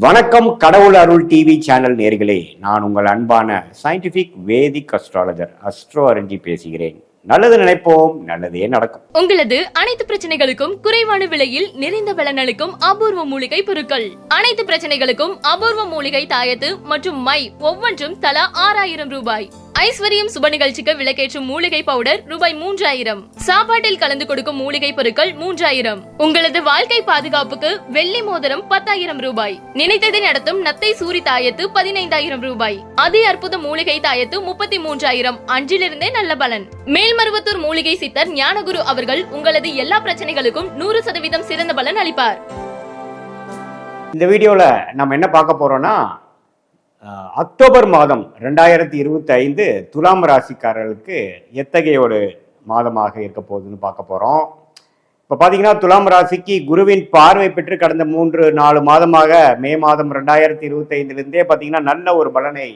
வணக்கம். கடவுள் அருள் TV channel நேர்களே, நான் உங்கள் அன்பான சயின்டிபிக் வேதிக் அஸ்ட்ராலஜர் அஸ்ட்ரோ அரஞ்சி பேசுகிறேன். நல்லது நினைப்போம், நல்லதே நடக்கும். உங்களது அனைத்து பிரச்சனைகளுக்கும் குறைவான விலையில் நிறைந்த பலனளிக்கும் அபூர்வ மூலிகை பொருட்கள். அனைத்து பிரச்சனைகளுக்கும் அபூர்வ மூலிகை தாயத்து மற்றும் மை ஒவ்வொன்றும் தலா 6000 ரூபாய். ஐஸ்வர்யம் சுப நிகழ்ச்சிக்கு விளக்கேற்றும் மூலிகை பவுடர் ரூபாய் 3000. சாப்பாட்டில் கலந்து கொடுக்கும் மூலிகை பொருட்கள் 3000. உங்களது வாழ்க்கை பாதுகாப்புக்கு வெள்ளி மோதிரம் 10000 ரூபாய். நினைத்ததை நடத்தும் நத்தை சூரி தாயத்து 15000 ரூபாய். அதி அற்புத மூலிகை தாயத்து 33000. அன்றிலிருந்தே நல்ல பலன். மேல்மருவத்தூர் மூலிகை சித்தர் ஞானகுரு அவர்கள் உங்களது எல்லா பிரச்சனைகளுக்கும் 100% சிறந்த பலன் அளிப்பார். இந்த வீடியோல நம்ம என்ன பார்க்க போறோம்னா, அக்டோபர் மாதம் 2025 துலாம் ராசிக்காரர்களுக்கு எத்தகைய ஒரு மாதமாக இருக்க போகுதுன்னு பார்க்க போறோம். இப்போ பார்த்தீங்கன்னா, துலாம் ராசிக்கு குருவின் பார்வை பெற்று கடந்த 3-4 மாதமாக மே மாதம் 2025 பார்த்தீங்கன்னா நல்ல ஒரு பலனை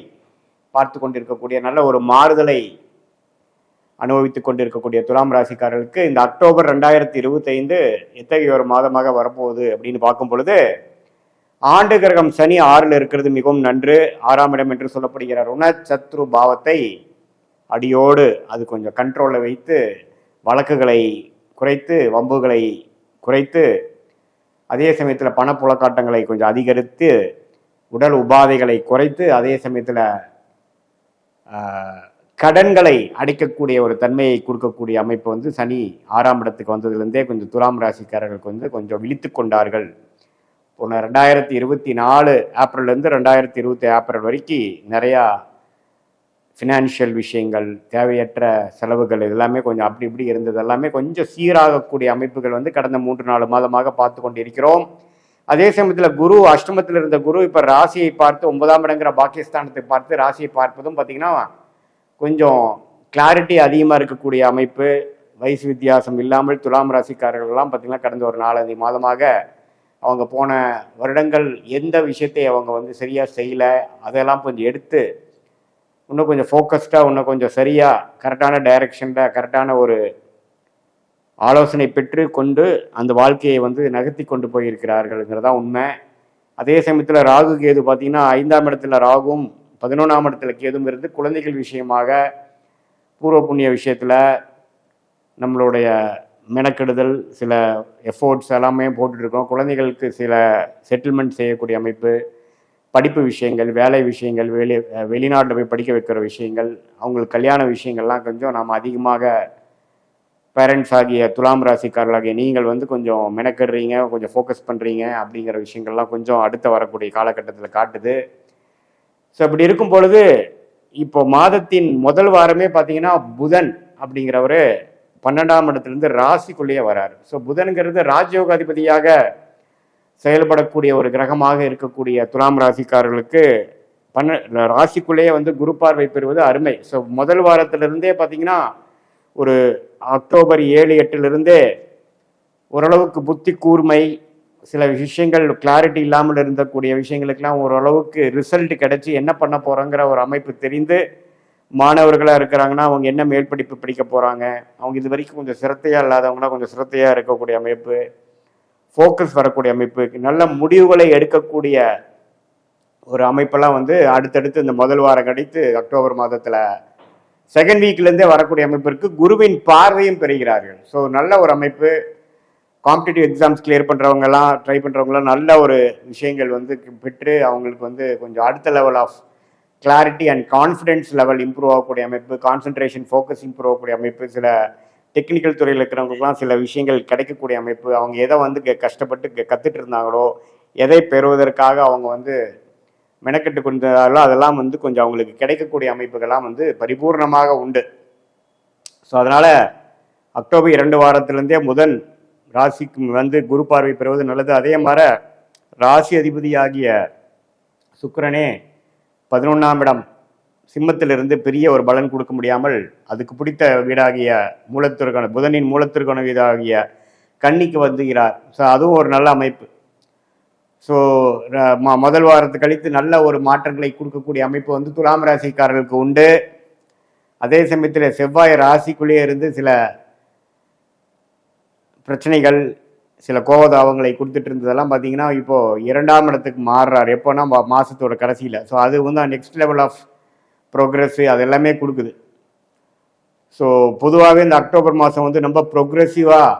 பார்த்து கொண்டிருக்கக்கூடிய, நல்ல ஒரு மாறுதலை அனுபவித்துக் கொண்டிருக்கக்கூடிய துலாம் ராசிக்காரர்களுக்கு இந்த அக்டோபர் 2025 எத்தகைய ஒரு மாதமாக வரப்போகுது அப்படின்னு பார்க்கும் பொழுது, ஆண்டு கிரகம் சனி 6ல் இருக்கிறது மிகவும் நன்று. 6ஆம் இடம் என்று சொல்லப்படுகிற ருணசத்ரு பாவத்தை அடியோடு அது கொஞ்சம் கண்ட்ரோலில் வைத்து வழக்குகளை குறைத்து, வம்புகளை குறைத்து, அதே சமயத்தில் பணப்புழக்காட்டங்களை கொஞ்சம் அதிகரித்து, உடல் உபாதைகளை குறைத்து, அதே சமயத்தில் கடன்களை அடைக்கக்கூடிய ஒரு தன்மையை கொடுக்கக்கூடிய அமைப்பு வந்து சனி 6ஆம் இடத்துக்கு வந்ததுலேருந்தே கொஞ்சம் துலாம் ராசிக்காரர்களுக்கு வந்து கொஞ்சம் விழித்து கொண்டார்கள். 2024 ஏப்ரல்லேருந்து 2020 ஏப்ரல் வரைக்கும் நிறையா ஃபினான்ஷியல் விஷயங்கள், தேவையற்ற செலவுகள் எல்லாமே கொஞ்சம் அப்படி இப்படி இருந்தது எல்லாமே கொஞ்சம் சீராகக்கூடிய அமைப்புகள் வந்து கடந்த 3-4 மாதமாக பார்த்து கொண்டு இருக்கிறோம். அதே சமயத்தில் குரு அஷ்டமத்தில் இருந்த குரு இப்போ ராசியை பார்த்து 9ஆம் இடங்கிற பாகிஸ்தானத்தை பார்த்து ராசியை பார்ப்பதும் பார்த்திங்கன்னா கொஞ்சம் கிளாரிட்டி அதிகமாக இருக்கக்கூடிய அமைப்பு. வயசு வித்தியாசம் இல்லாமல் துலாம் ராசிக்காரர்கள்லாம் பார்த்திங்கன்னா கடந்த ஒரு 4-5 மாதமாக அவங்க போன வருடங்கள் எந்த விஷயத்தை அவங்க வந்து சரியாக செய்யலை, அதெல்லாம் கொஞ்சம் எடுத்து இன்னும் கொஞ்சம் ஃபோக்கஸ்டாக, இன்னும் கொஞ்சம் சரியாக கரெக்டான டைரக்ஷனில் கரெக்டான ஒரு ஆலோசனை பெற்று கொண்டு அந்த வாழ்க்கையை வந்து நகர்த்தி கொண்டு போயிருக்கிறார்கள்ங்கிறதான் உண்மை. அதே சமயத்தில் ராகு கேது பார்த்திங்கன்னா 5ஆம் இடத்துல ராகும் 11ஆம் இடத்துல கேதும் இருந்து குழந்தைகள் விஷயமாக, பூர்வ புண்ணிய விஷயத்தில் நம்மளுடைய மெனக்கெடுதல், சில எஃபோர்ட்ஸ் எல்லாமே போட்டுட்ருக்கோம். குழந்தைகளுக்கு சில செட்டில்மெண்ட் செய்யக்கூடிய அமைப்பு, படிப்பு விஷயங்கள், வேலை விஷயங்கள், வெளிநாட்டில் போய் படிக்க வைக்கிற விஷயங்கள், அவங்களுக்கு கல்யாண விஷயங்கள்லாம் கொஞ்சம் நாம் அதிகமாக பேரண்ட்ஸ் ஆகிய துலாம் ராசிக்காரர்களாகிய நீங்கள் வந்து கொஞ்சம் மெனக்கெடுறீங்க, கொஞ்சம் ஃபோக்கஸ் பண்ணுறீங்க அப்படிங்கிற விஷயங்கள்லாம் கொஞ்சம் அடுத்த வரக்கூடிய காலகட்டத்தில் காட்டுது. ஸோ அப்படி இருக்கும் பொழுது இப்போ மாதத்தின் முதல் வாரமே பார்த்தீங்கன்னா புதன் அப்படிங்கிறவர் 12ஆம் இடத்துலேருந்து ராசிக்குள்ளேயே வராரு. ஸோ புதன்கிறது ராஜயோகாதிபதியாக செயல்படக்கூடிய ஒரு கிரகமாக இருக்கக்கூடிய துலாம் ராசிக்காரர்களுக்கு ராசிக்குள்ளேயே வந்து குரு பார்வை பெறுவது அருமை. ஸோ முதல் வாரத்திலிருந்தே பார்த்தீங்கன்னா ஒரு அக்டோபர் 7-8 ஓரளவுக்கு புத்தி கூர்மை, சில விஷயங்கள் கிளாரிட்டி இல்லாமல் இருந்தக்கூடிய விஷயங்களுக்கெல்லாம் ஓரளவுக்கு ரிசல்ட் கிடைச்சி என்ன பண்ண போகிறோங்கிற ஒரு அமைப்பு தெரிந்து, மாணவர்களாக இருக்கிறாங்கன்னா அவங்க என்ன மேல் படிப்பு படிக்க போகிறாங்க, அவங்க இது வரைக்கும் கொஞ்சம் சிரத்தையாக இல்லாதவங்களாம் கொஞ்சம் சிரத்தையாக இருக்கக்கூடிய அமைப்பு, ஃபோக்கஸ் வரக்கூடிய அமைப்பு, நல்ல முடிவுகளை எடுக்கக்கூடிய ஒரு அமைப்பெல்லாம் வந்து அடுத்தடுத்து இந்த முதல் வாரம் கழித்து அக்டோபர் மாதத்தில் செகண்ட் வீக்லேருந்தே வரக்கூடிய அமைப்பிற்கு குருவின் பார்வையும் பெறுகிறார்கள். ஸோ நல்ல ஒரு அமைப்பு. காம்படிட்டிவ் எக்ஸாம்ஸ் கிளியர் பண்ணுறவங்கலாம், ட்ரை பண்ணுறவங்களாம் நல்ல ஒரு விஷயங்கள் வந்து பெற்று அவங்களுக்கு வந்து கொஞ்சம் அடுத்த level of clarity and confidence level improve ஆகக்கூடிய அமைப்பு, கான்சன்ட்ரேஷன் ஃபோக்கஸ் இம்ப்ரூவ் ஆகக்கூடிய அமைப்பு, சில டெக்னிக்கல் துறையில் இருக்கிறவங்களுக்குலாம் சில விஷயங்கள் கிடைக்கக்கூடிய அமைப்பு, அவங்க எதை வந்து கஷ்டப்பட்டு கற்றுட்டு இருந்தாங்களோ, எதை பெறுவதற்காக அவங்க வந்து மெனக்கெட்டு கொண்டாங்களோ அதெல்லாம் வந்து கொஞ்சம் அவங்களுக்கு கிடைக்கக்கூடிய அமைப்புகள்லாம் வந்து பரிபூர்ணமாக உண்டு. ஸோ அதனால் அக்டோபர் 2 வாரத்திலேருந்தே முதல் ராசிக்கு வந்து குரு பார்வை பெறுவது நல்லது. அதே மாதிரி ராசி அதிபதியாகிய சுக்கிரனே 11ஆம் இடம் சிம்மத்திலிருந்து பெரிய ஒரு பலன் கொடுக்க முடியாமல் அதுக்கு பிடித்த வீடாகிய மூலத்திற்கான புதனின் மூலத்திற்கான வீடாகிய கன்னிக்கு வந்துகிறார். ஸோ அதுவும் ஒரு நல்ல அமைப்பு. ஸோ முதல் வாரத்தை கழித்து நல்ல ஒரு மாற்றங்களை கொடுக்கக்கூடிய அமைப்பு வந்து துலாம் ராசிக்காரர்களுக்கு உண்டு. அதே சமயத்தில் செவ்வாய் ராசிக்குள்ளேயே இருந்து சில பிரச்சனைகள், சில கோபதாபங்களை கொடுத்துட்டு இருந்ததெல்லாம் பார்த்தீங்கன்னா இப்போது 2ஆம் இடத்துக்கு மாறுறாரு. எப்போனா மாதத்தோட கடைசியில். ஸோ அது வந்து நெக்ஸ்ட் லெவல் ஆஃப் ப்ரோக்ரெஸ்ஸு அது எல்லாமே கொடுக்குது. ஸோ பொதுவாகவே இந்த அக்டோபர் மாதம் வந்து ரொம்ப ப்ரொக்ரெசிவாக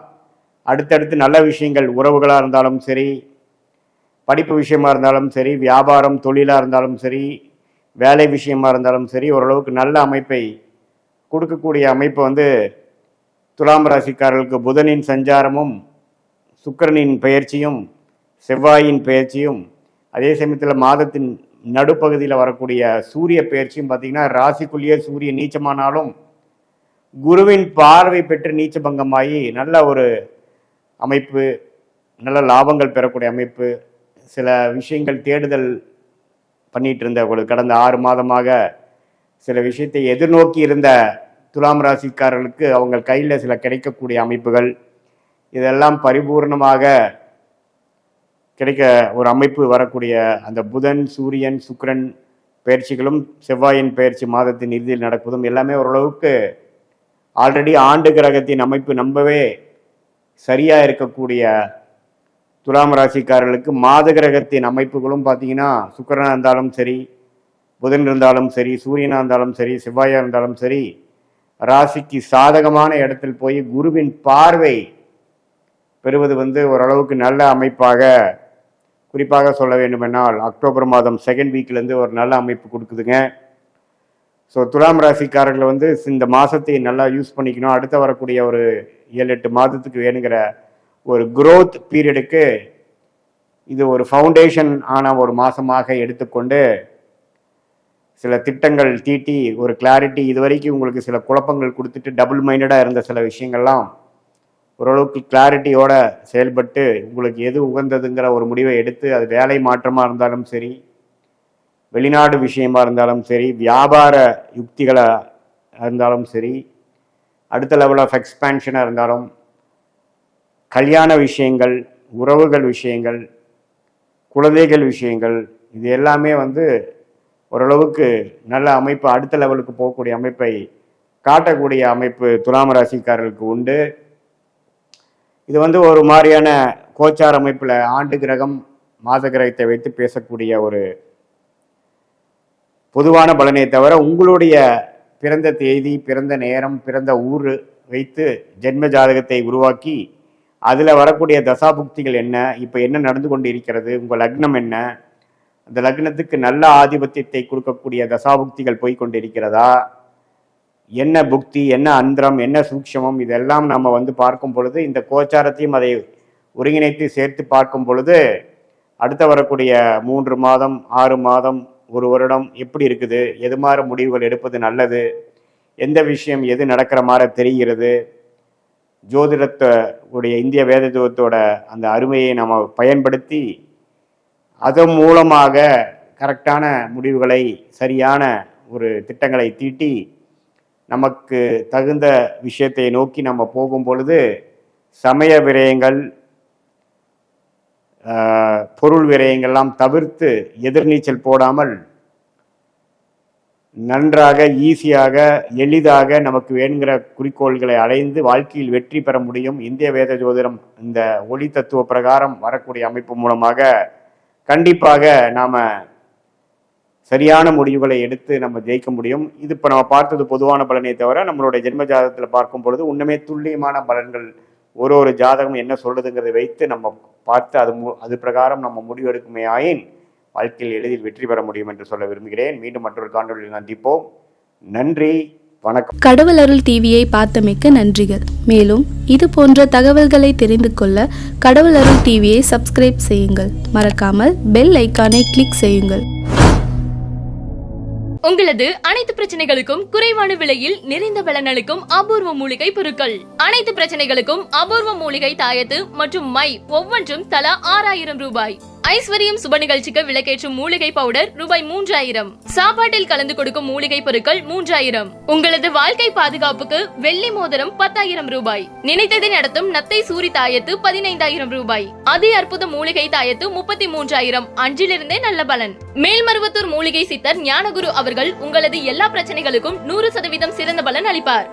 அடுத்தடுத்து நல்ல விஷயங்கள், உறவுகளாக இருந்தாலும் சரி, படிப்பு விஷயமா இருந்தாலும் சரி, வியாபாரம் தொழிலாக இருந்தாலும் சரி, வேலை விஷயமா இருந்தாலும் சரி, ஓரளவுக்கு நல்ல அமைப்பை கொடுக்கக்கூடிய அமைப்பு வந்து துலாம் ராசிக்காரர்களுக்கு புதனின் சஞ்சாரமும், சுக்கிரனின் பெயர்ச்சியும், செவ்வாயின் பெயர்ச்சியும், அதே சமயத்தில் மாதத்தின் நடுப்பகுதியில் வரக்கூடிய சூரிய பெயர்ச்சியும் பார்த்திங்கன்னா ராசிக்குள்ளேயே சூரியன் நீச்சமானாலும் குருவின் பார்வை பெற்று நீச்சபங்கமாகி நல்ல ஒரு அமைப்பு, நல்ல லாபங்கள் பெறக்கூடிய அமைப்பு. சில விஷயங்கள் தேடுதல் பண்ணிட்டு இருந்த ஒரு கடந்த 6 மாதமாக சில விஷயத்தை எதிர்நோக்கி இருந்த துலாம் ராசிக்காரர்களுக்கு அவங்க கையில் சில கிடைக்கக்கூடிய அமைப்புகள், இதெல்லாம் பரிபூர்ணமாக கிடைக்க ஒரு அமைப்பு வரக்கூடிய அந்த புதன், சூரியன், சுக்கிரன் பயிற்சிகளும், செவ்வாயின் பயிற்சி மாதத்தின் இறுதியில் நடப்பதும் எல்லாமே ஓரளவுக்கு ஆல்ரெடி ஆண்டு கிரகத்தின் அமைப்பு நம்பவே சரியாக இருக்கக்கூடிய துலாம் ராசிக்காரர்களுக்கு மாத கிரகத்தின் அமைப்புகளும் பார்த்தீங்கன்னா சுக்கிரனாக இருந்தாலும் சரி, புதன் இருந்தாலும் சரி, சூரியனாக இருந்தாலும் சரி, செவ்வாயாக இருந்தாலும் சரி, ராசிக்கு சாதகமான இடத்தில் போய் குருவின் பார்வை பெறுவது வந்து ஓரளவுக்கு நல்ல அமைப்பாக, குறிப்பாக சொல்ல வேண்டுமென்றால் அக்டோபர் மாதம் 2nd வீக்லேருந்து ஒரு நல்ல அமைப்பு கொடுக்குதுங்க. ஸோ துலாம் ராசிக்காரர்கள் வந்து இந்த மாதத்தை நல்லா யூஸ் பண்ணிக்கணும். அடுத்த வரக்கூடிய ஒரு 7-8 மாதத்துக்கு வேணுங்கிற ஒரு growth பீரியடுக்கு இது ஒரு ஃபவுண்டேஷன் ஆன ஒரு மாதமாக எடுத்துக்கொண்டு சில திட்டங்கள் தீட்டி ஒரு கிளாரிட்டி, இது வரைக்கும் உங்களுக்கு சில குழப்பங்கள் கொடுத்துட்டு டபுள் மைண்டடாக இருந்த சில விஷயங்கள்லாம் ஓரளவுக்கு கிளாரிட்டியோட செயல்பட்டு உங்களுக்கு எது உகந்ததுங்கிற ஒரு முடிவை எடுத்து, அது வேலை மாற்றமாக இருந்தாலும் சரி, வெளிநாடு விஷயமா இருந்தாலும் சரி, வியாபார யுக்திகளாக இருந்தாலும் சரி, அடுத்த லெவல் ஆஃப் எக்ஸ்பேன்ஷனாக இருந்தாலும், கல்யாண விஷயங்கள், உறவுகள் விஷயங்கள், குழந்தைகள் விஷயங்கள், இது எல்லாமே வந்து ஓரளவுக்கு நல்ல அமைப்பு, அடுத்த லெவலுக்கு போகக்கூடிய அமைப்பை காட்டக்கூடிய அமைப்பு துலாம் ராசிக்காரர்களுக்கு உண்டு. இது வந்து ஒரு மாதிரியான கோச்சார் அமைப்பில் ஆண்டு கிரகம், மாத கிரகத்தை வைத்து பேசக்கூடிய ஒரு பொதுவான பலனை தவிர, உங்களுடைய பிறந்த தேதி, பிறந்த நேரம், பிறந்த ஊர் வைத்து ஜென்ம ஜாதகத்தை உருவாக்கி அதில் வரக்கூடிய தசாபுக்திகள் என்ன, இப்போ என்ன நடந்து கொண்டு இருக்கிறது, உங்கள் லக்னம் என்ன, அந்த லக்னத்துக்கு நல்ல ஆதிபத்தியத்தை கொடுக்கக்கூடிய தசாபுக்திகள் போய்கொண்டு இருக்கிறதா, என்ன புக்தி, என்ன அந்தரம், என்ன சூக்ஷமம், இதெல்லாம் நம்ம வந்து பார்க்கும் பொழுது, இந்த கோச்சாரத்தையும் அதை ஒருங்கிணைத்து சேர்த்து பார்க்கும் பொழுது அடுத்த வரக்கூடிய 3 மாதம், 6 மாதம், 1 வருடம் எப்படி இருக்குது, எது மாதிரி முடிவுகள் எடுப்பது நல்லது, எந்த விஷயம் எது நடக்கிற மாதிரி தெரிகிறது, ஜோதிடத்தோடைய இந்திய வேத ஜோதிடத்தோட அந்த அருமையை நம்ம பயன்படுத்தி அதன் மூலமாக கரெக்டான முடிவுகளை, சரியான ஒரு திட்டங்களை தீட்டி நமக்கு தகுந்த விஷயத்தை நோக்கி நம்ம போகும் பொழுது சமய விரயங்கள், பொருள் விரயங்கள்லாம் தவிர்த்து எதிர்நீச்சல் போடாமல் நன்றாக, ஈஸியாக, எளிதாக நமக்கு வேணுங்கிற குறிக்கோள்களை அடைந்து வாழ்க்கையில் வெற்றி பெற முடியும். இந்திய வேத ஜோதிடம் இந்த ஒளி தத்துவ பிரகாரம் வரக்கூடிய அமைப்பு மூலமாக கண்டிப்பாக நாம் சரியான முடிவுகளை எடுத்து நம்ம ஜெயிக்க முடியும். இது இப்போ நம்ம பார்த்தது பொதுவான பலனை தவிர, நம்மளுடைய ஜென்ம ஜாதகத்தில் பார்க்கும் பொழுது இன்னுமே துல்லியமான பலன்கள், ஒரு ஜாதகம் என்ன சொல்லுதுங்கிறதை வைத்து நம்ம பார்த்து அது பிரகாரம் நம்ம முடிவெடுக்குமே ஆயின் வாழ்க்கையில் எளிதில் வெற்றி பெற முடியும் என்று சொல்ல விரும்புகிறேன். மீண்டும் மற்றொரு காணொளியில் சந்திப்போம். நன்றி, வணக்கம். கடவுள் அருள் டிவியை பார்த்தமைக்கு நன்றிகள். மேலும் இது போன்ற தகவல்களை தெரிந்து கொள்ள கடவுள் அருள் டிவியை சப்ஸ்கிரைப் செய்யுங்கள். மறக்காமல் பெல் ஐக்கானை கிளிக் செய்யுங்கள். உங்களது அனைத்து பிரச்சனைகளுக்கும் குறைவான விலையில் நிறைந்த பலனளிக்கும் அபூர்வ மூலிகை பொருட்கள். அனைத்து பிரச்சனைகளுக்கும் அபூர்வ மூலிகை தாயத்து மற்றும் மை ஒவ்வொன்றும் தலா 6000 ரூபாய். ஐஸ்வர்யம் சுப நிகழ்ச்சிக்கு விளக்கேற்றும் மூலிகை பவுடர் ரூபாய் 3000. சாப்பாட்டில் கலந்து கொடுக்கும் மூலிகை பொருட்கள் 3000. உங்களது வாழ்க்கை பாதுகாப்புக்கு வெள்ளி மோதிரம் 10000 ரூபாய். நினைத்ததை நடத்தும் நத்தை சூரி தாயத்து 15000 ரூபாய். அதி அற்புத மூலிகை தாயத்து 33000. அன்றிலிருந்தே நல்ல பலன். மேல்மருவத்தூர் மூலிகை சித்தர் ஞானகுரு அவர்கள் உங்களது எல்லா பிரச்சனைகளுக்கும் 100% சிறந்த பலன் அளிப்பார்.